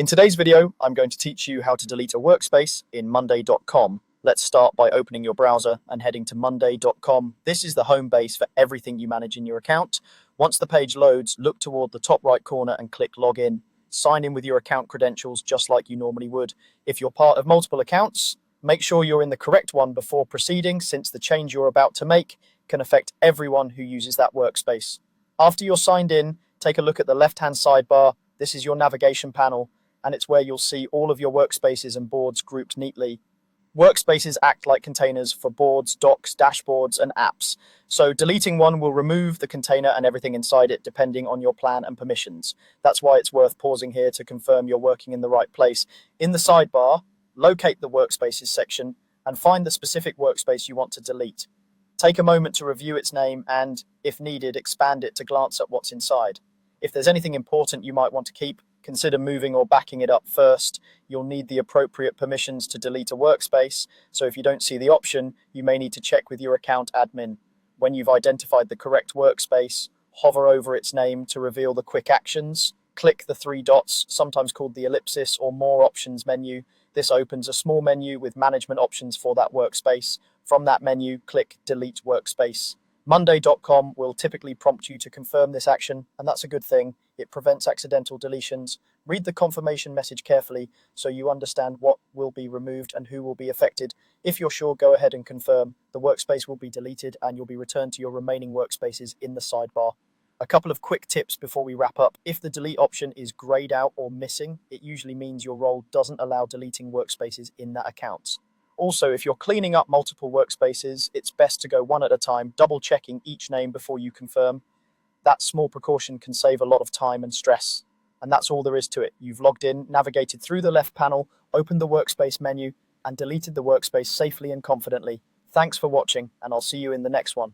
In today's video, I'm going to teach you how to delete a workspace in monday.com. Let's start by opening your browser and heading to monday.com. This is the home base for everything you manage in your account. Once the page loads, look toward the top right corner and click Login. Sign in with your account credentials just like you normally would. If you're part of multiple accounts, make sure you're in the correct one before proceeding, since the change you're about to make can affect everyone who uses that workspace. After you're signed in, take a look at the left-hand sidebar. This is your navigation panel, and it's where you'll see all of your workspaces and boards grouped neatly. Workspaces act like containers for boards, docs, dashboards, and apps. So deleting one will remove the container and everything inside it, depending on your plan and permissions. That's why it's worth pausing here to confirm you're working in the right place. In the sidebar, locate the Workspaces section and find the specific workspace you want to delete. Take a moment to review its name and, if needed, expand it to glance at what's inside. If there's anything important you might want to keep, consider moving or backing it up first. You'll need the appropriate permissions to delete a workspace, so if you don't see the option, you may need to check with your account admin. When you've identified the correct workspace, hover over its name to reveal the quick actions. Click the three dots, sometimes called the ellipsis or more options menu. This opens a small menu with management options for that workspace. From that menu, click Delete Workspace. Monday.com will typically prompt you to confirm this action, and that's a good thing. It prevents accidental deletions. Read the confirmation message carefully so you understand what will be removed and who will be affected. If you're sure, go ahead and confirm. The workspace will be deleted and you'll be returned to your remaining workspaces in the sidebar. A couple of quick tips before we wrap up. If the delete option is grayed out or missing, it usually means your role doesn't allow deleting workspaces in that account. Also, if you're cleaning up multiple workspaces, it's best to go one at a time, double checking each name before you confirm. That small precaution can save a lot of time and stress. And that's all there is to it. You've logged in, navigated through the left panel, opened the workspace menu, and deleted the workspace safely and confidently. Thanks for watching, and I'll see you in the next one.